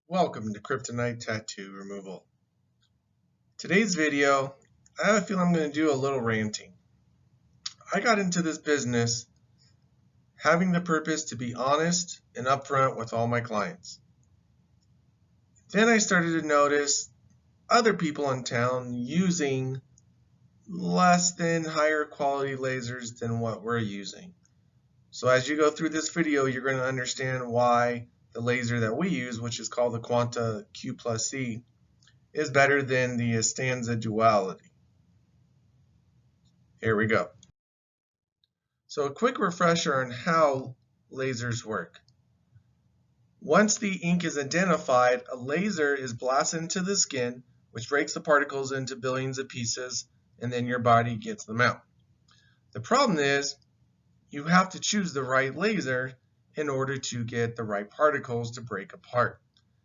Welcome to Kryptonite Tattoo Removal. Today's video, I have a feeling I'm going to do a little ranting. I got into this business having the purpose to be honest and upfront with all my clients. Then I started to notice other people in town using less than higher quality lasers than what we're using. So as you go through this video, you're going to understand why the laser that we use, which is called the Quanta Q plus C, is better than the Astanza Duality. Here we go. So a quick refresher on how lasers work. Once the ink is identified, a laser is blasted into the skin, which breaks the particles into billions of pieces, and then your body gets them out. The problem is you have to choose the right laser in order to get the right particles to break apart.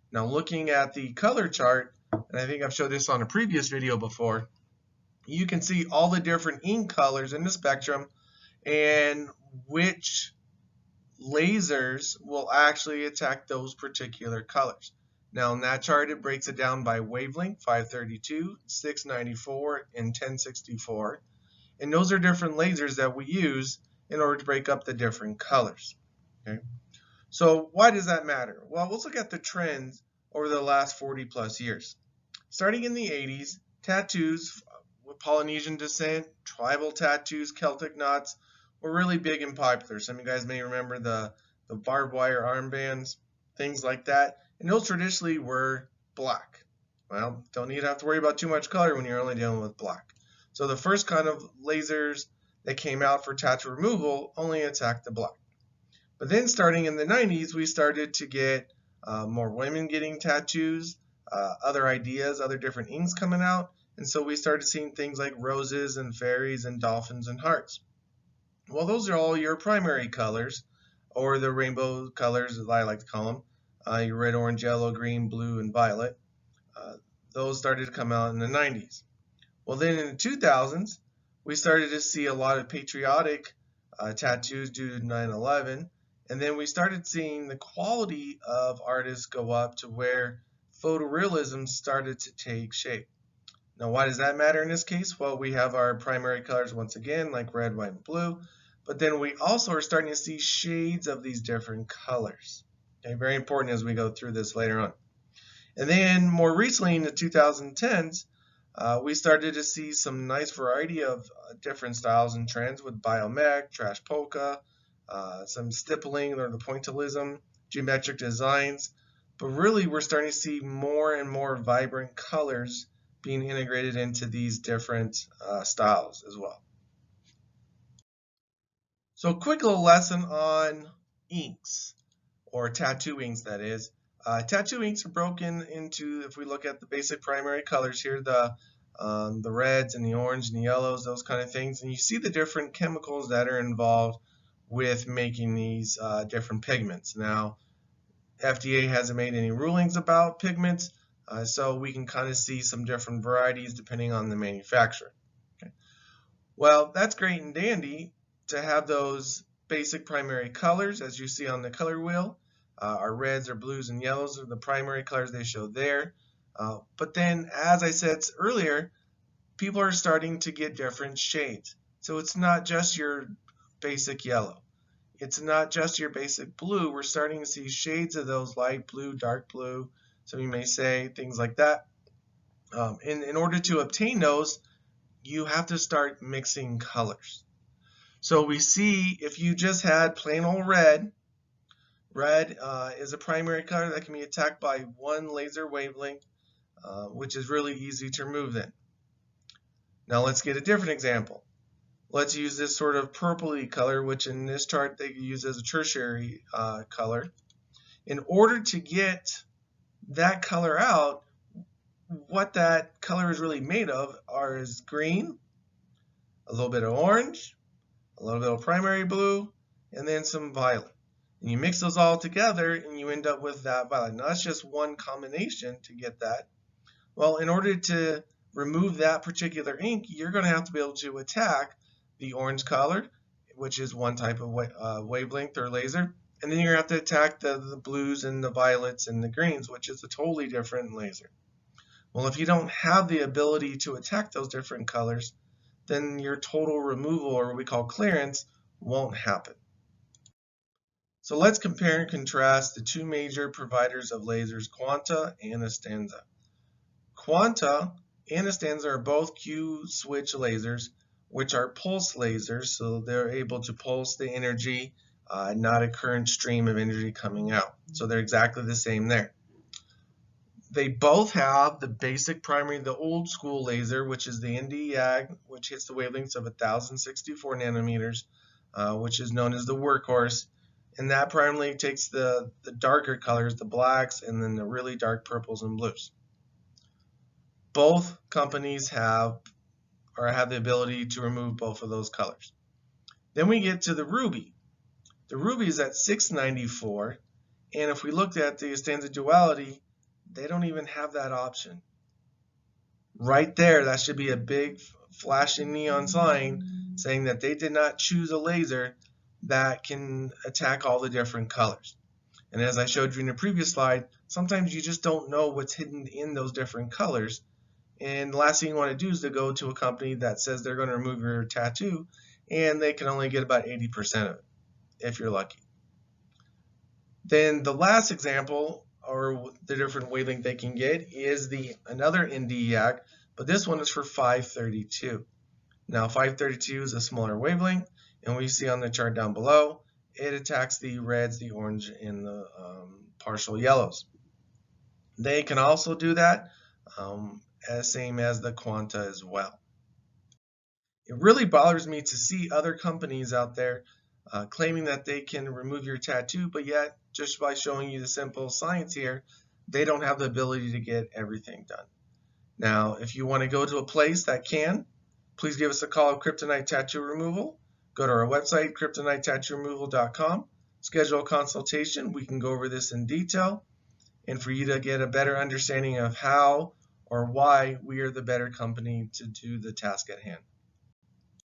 Now looking at the color chart, and I think I've showed this on a previous video before, you can see all the different ink colors in the spectrum and which lasers will actually attack those particular colors. Now in that chart it breaks it down by wavelength, 532, 694, and 1064. And those are different lasers that we use in order to break up the different colors. Okay? So why does that matter? Well, let's look at the trends over the last 40 plus years. Starting in the 80s, tattoos with Polynesian descent, tribal tattoos, Celtic knots were really big and popular. Some of you guys may remember the barbed wire armbands, things like that. And those traditionally were black. Well, don't need to have to worry about too much color when you're only dealing with black. So the first kind of lasers that came out for tattoo removal only attacked the black. But then starting in the 90s, we started to get more women getting tattoos, other ideas, other different inks coming out. And so we started seeing things like roses and fairies and dolphins and hearts. Well, those are all your primary colors, or the rainbow colors as I like to call them, your red, orange, yellow, green, blue, and violet. Those started to come out in the 90s. Well, then in the 2000s, we started to see a lot of patriotic tattoos due to 9/11. And then we started seeing the quality of artists go up to where photorealism started to take shape. Now, why does that matter in this case? Well, we have our primary colors once again, like red, white, and blue. But then we also are starting to see shades of these different colors. Okay, very important as we go through this later on. And then more recently in the 2010s, we started to see some nice variety of different styles and trends with biomech, trash polka, some stippling or the pointillism, geometric designs. But really we're starting to see more and more vibrant colors being integrated into these different styles as well. So a quick little lesson on inks, or tattoo inks that is. Tattoo inks are broken into, if we look at the basic primary colors here, the reds and the orange and the yellows, those kind of things, and you see the different chemicals that are involved with making these different pigments. Now, FDA hasn't made any rulings about pigments, so we can kind of see some different varieties depending on the manufacturer. Okay. Well, that's great and dandy to have those basic primary colors as you see on the color wheel. Our reds, our blues, and yellows are the primary colors they show there. But then, as I said earlier, people are starting to get different shades. So it's not just your basic yellow. It's not just your basic blue. We're starting to see shades of those light blue, dark blue, some of you may say, things like that. In order to obtain those, you have to start mixing colors. So we see if you just had plain old red, red is a primary color that can be attacked by one laser wavelength, which is really easy to remove then. Now let's get a different example. Let's use this sort of purpley color, which in this chart they use as a tertiary color. In order to get that color out, what that color is really made of is green, a little bit of orange, a little bit of primary blue, and then some violet. And you mix those all together and you end up with that violet. Now that's just one combination to get that. Well, in order to remove that particular ink, you're going to have to be able to attack the orange color, which is one type of wavelength or laser, And then you're going to have to attack the blues and the violets and the greens, which is a totally different laser. Well, if you don't have the ability to attack those different colors, then your total removal, or what we call clearance, won't happen. So let's compare and contrast the two major providers of lasers, Quanta and Astanza. Quanta and Astanza are both Q switch lasers, which are pulse lasers, so they're able to pulse the energy, not a current stream of energy coming out. So they're exactly the same there. They both have the basic primary, the old school laser, which is the Nd:YAG, which hits the wavelengths of 1064 nanometers, which is known as the workhorse. And that primarily takes the darker colors, the blacks, and then the really dark purples and blues. Both companies have the ability to remove both of those colors. Then we get to the Ruby. The Ruby is at 694, and if we looked at the Astanza duality, they don't even have that option. Right there, that should be a big flashing neon sign saying that they did not choose a laser that can attack all the different colors. And as I showed you in the previous slide, sometimes you just don't know what's hidden in those different colors. And the last thing you want to do is to go to a company that says they're going to remove your tattoo, and they can only get about 80% of it, if you're lucky. Then the last example, or the different wavelength they can get, is another Nd:YAG, but this one is for 532. Now 532 is a smaller wavelength, and we see on the chart down below, it attacks the reds, the orange, and the partial yellows. They can also do that, same as the Quanta as well. It really bothers me to see other companies out there claiming that they can remove your tattoo, but yet just by showing you the simple science here, they don't have the ability to get everything done. Now, if you want to go to a place that can, please give us a call at Kryptonite Tattoo Removal. Go to our website, kryptonitetattooremoval.com. Schedule a consultation. We can go over this in detail, and for you to get a better understanding of how or why we are the better company to do the task at hand.